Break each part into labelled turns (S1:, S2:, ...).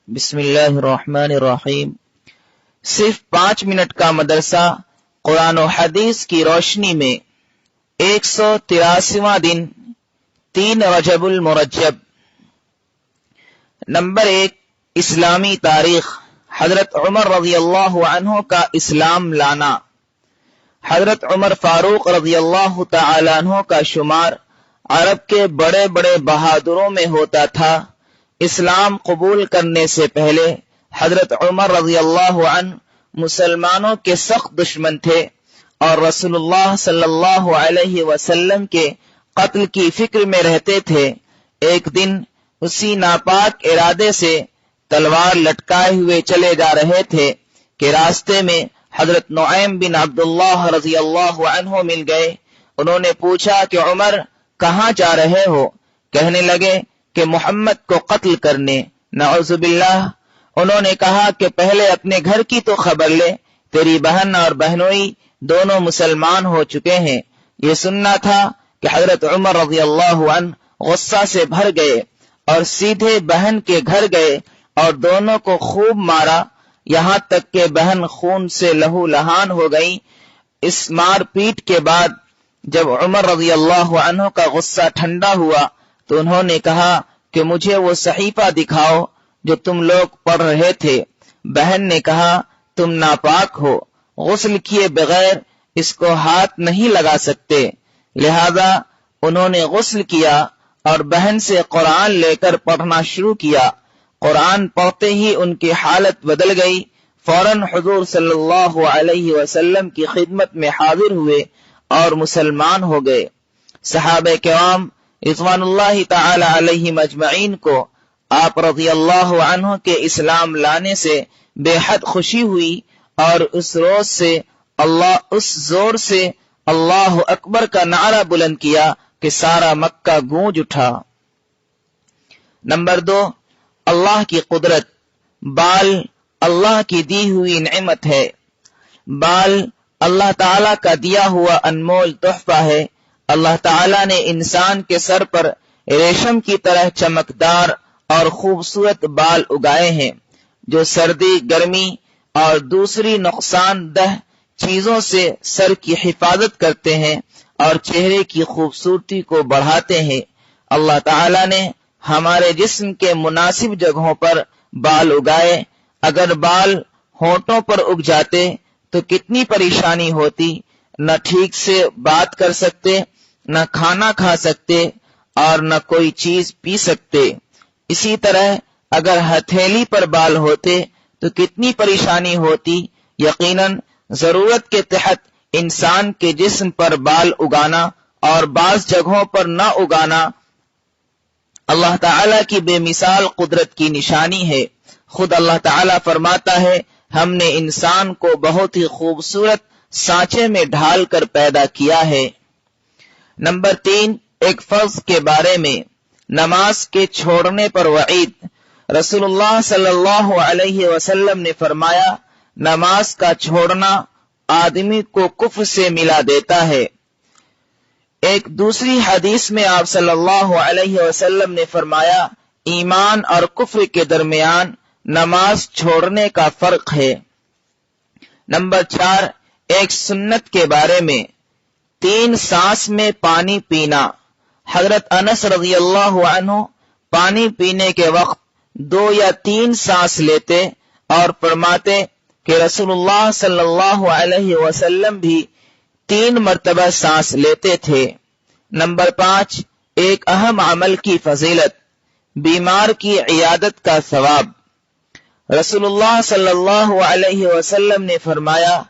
S1: بسم اللہ الرحمن الرحیم۔ صرف 5 منٹ کا مدرسہ قرآن و حدیث کی روشنی میں 183واں دن 3 رجب المرجب۔ نمبر 1، اسلامی تاریخ۔ حضرت عمر رضی اللہ عنہ کا اسلام لانا۔ حضرت عمر فاروق رضی اللہ تعالی عنہ کا شمار عرب کے بڑے بڑے بہادروں میں ہوتا تھا۔ اسلام قبول کرنے سے پہلے حضرت عمر رضی اللہ عنہ مسلمانوں کے سخت دشمن تھے اور رسول اللہ صلی اللہ علیہ وسلم کے قتل کی فکر میں رہتے تھے۔ ایک دن اسی ناپاک ارادے سے تلوار لٹکائے ہوئے چلے جا رہے تھے کہ راستے میں حضرت نعیم بن عبداللہ رضی اللہ عنہ مل گئے۔ انہوں نے پوچھا کہ عمر کہاں جا رہے ہو؟ کہنے لگے کہ محمد کو قتل کرنے۔ نعوذ باللہ۔ انہوں نے کہا کہ پہلے اپنے گھر کی تو خبر لے، تیری بہن اور بہنوئی دونوں مسلمان ہو چکے ہیں۔ یہ سننا تھا کہ حضرت عمر رضی اللہ عنہ غصہ سے بھر گئے اور سیدھے بہن کے گھر گئے اور دونوں کو خوب مارا، یہاں تک کہ بہن خون سے لہو لہان ہو گئی۔ اس مار پیٹ کے بعد جب عمر رضی اللہ عنہ کا غصہ ٹھنڈا ہوا تو انہوں نے کہا کہ مجھے وہ صحیفہ دکھاؤ جو تم لوگ پڑھ رہے تھے۔ بہن نے کہا تم ناپاک ہو، غسل کیے بغیر اس کو ہاتھ نہیں لگا سکتے۔ لہذا انہوں نے غسل کیا اور بہن سے قرآن لے کر پڑھنا شروع کیا۔ قرآن پڑھتے ہی ان کی حالت بدل گئی۔ فوراً حضور صلی اللہ علیہ وسلم کی خدمت میں حاضر ہوئے اور مسلمان ہو گئے۔ صحابہ کرام رضوان اللہ تعالی علیہم اجمعین کو آپ رضی اللہ عنہ کے اسلام لانے سے بے حد خوشی ہوئی اور اس زور سے اللہ اکبر کا نعرہ بلند کیا کہ سارا مکہ گونج اٹھا۔ نمبر 2، اللہ کی قدرت۔ بال اللہ کی دی ہوئی نعمت ہے۔ بال اللہ تعالی کا دیا ہوا انمول تحفہ ہے۔ اللہ تعالی نے انسان کے سر پر ریشم کی طرح چمکدار اور خوبصورت بال اگائے ہیں جو سردی، گرمی اور دوسری نقصان دہ چیزوں سے سر کی حفاظت کرتے ہیں اور چہرے کی خوبصورتی کو بڑھاتے ہیں۔ اللہ تعالی نے ہمارے جسم کے مناسب جگہوں پر بال اگائے۔ اگر بال ہونٹوں پر اگ جاتے تو کتنی پریشانی ہوتی، نہ ٹھیک سے بات کر سکتے، نہ کھانا کھا سکتے اور نہ کوئی چیز پی سکتے۔ اسی طرح اگر ہتھیلی پر بال ہوتے تو کتنی پریشانی ہوتی۔ یقیناً ضرورت کے تحت انسان کے جسم پر بال اگانا اور بعض جگہوں پر نہ اگانا اللہ تعالی کی بے مثال قدرت کی نشانی ہے۔ خود اللہ تعالی فرماتا ہے ہم نے انسان کو بہت ہی خوبصورت سانچے میں ڈھال کر پیدا کیا ہے۔ نمبر 3، ایک فرض کے بارے میں۔ نماز کے چھوڑنے پر وعید۔ رسول اللہ صلی اللہ علیہ وسلم نے فرمایا نماز کا چھوڑنا آدمی کو کفر سے ملا دیتا ہے۔ ایک دوسری حدیث میں آپ صلی اللہ علیہ وسلم نے فرمایا ایمان اور کفر کے درمیان نماز چھوڑنے کا فرق ہے۔ نمبر 4، ایک سنت کے بارے میں۔ 3 سانس میں پانی پینا۔ حضرت انس رضی اللہ عنہ پانی پینے کے وقت 2 یا 3 سانس لیتے اور فرماتے کہ رسول اللہ صلی اللہ علیہ وسلم بھی 3 مرتبہ سانس لیتے تھے۔ نمبر 5، ایک اہم عمل کی فضیلت۔ بیمار کی عیادت کا ثواب۔ رسول اللہ صلی اللہ علیہ وسلم نے فرمایا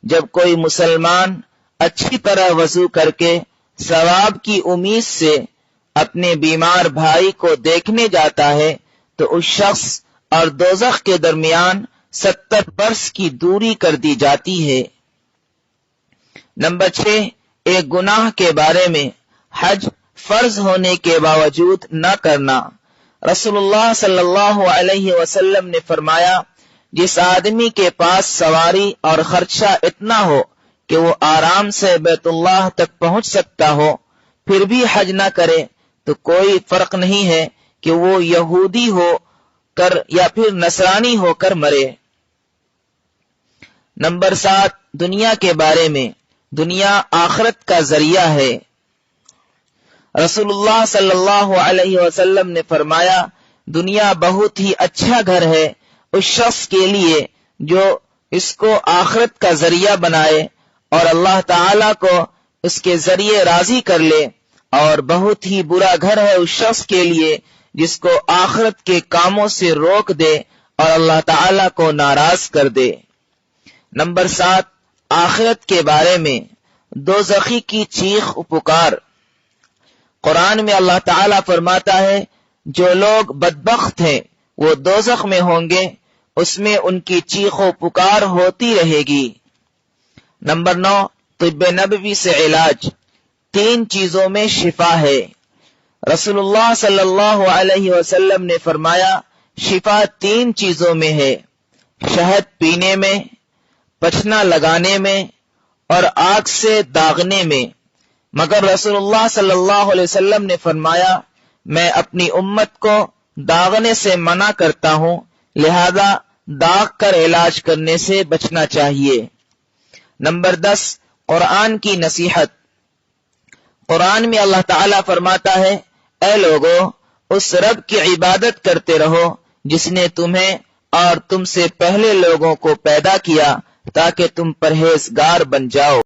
S1: جب کوئی مسلمان اچھی طرح وضو کر کے ثواب کی امید سے اپنے بیمار بھائی کو دیکھنے جاتا ہے تو اس شخص اور دوزخ کے درمیان 70 برس کی دوری کر دی جاتی ہے۔ نمبر 6، ایک گناہ کے بارے میں۔ حج فرض ہونے کے باوجود نہ کرنا۔ رسول اللہ صلی اللہ علیہ وسلم نے فرمایا جس آدمی کے پاس سواری اور خرچہ اتنا ہو کہ وہ آرام سے بیت اللہ تک پہنچ سکتا ہو پھر بھی حج نہ کرے تو کوئی فرق نہیں ہے کہ وہ یہودی ہو کر یا پھر نصرانی ہو کر مرے۔ نمبر 7، دنیا کے بارے میں، دنیا آخرت کا ذریعہ ہے۔ رسول اللہ صلی اللہ علیہ وسلم نے فرمایا، دنیا بہت ہی اچھا گھر ہے اس شخص کے لیے جو اس کو آخرت کا ذریعہ بنائے اور اللہ تعالی کو اس کے ذریعے راضی کر لے، اور بہت ہی برا گھر ہے اس شخص کے لیے جس کو آخرت کے کاموں سے روک دے اور اللہ تعالی کو ناراض کر دے۔ نمبر 7، آخرت کے بارے میں، دوزخی کی چیخ و پکار۔ قرآن میں اللہ تعالیٰ فرماتا ہے، جو لوگ بدبخت ہیں وہ دوزخ میں ہوں گے، اس میں ان کی چیخ و پکار ہوتی رہے گی۔ نمبر 9، طب نبوی سے علاج، 3 چیزوں میں شفا ہے۔ رسول اللہ صلی اللہ علیہ وسلم نے فرمایا، شفا 3 چیزوں میں ہے، شہد پینے میں، پچھنا لگانے میں، اور آگ سے داغنے میں۔ مگر رسول اللہ صلی اللہ علیہ وسلم نے فرمایا، میں اپنی امت کو داغنے سے منع کرتا ہوں، لہذا داغ کر علاج کرنے سے بچنا چاہیے۔ نمبر 10، قرآن کی نصیحت۔ قرآن میں اللہ تعالیٰ فرماتا ہے، اے لوگو، اس رب کی عبادت کرتے رہو جس نے تمہیں اور تم سے پہلے لوگوں کو پیدا کیا تاکہ تم پرہیزگار بن جاؤ۔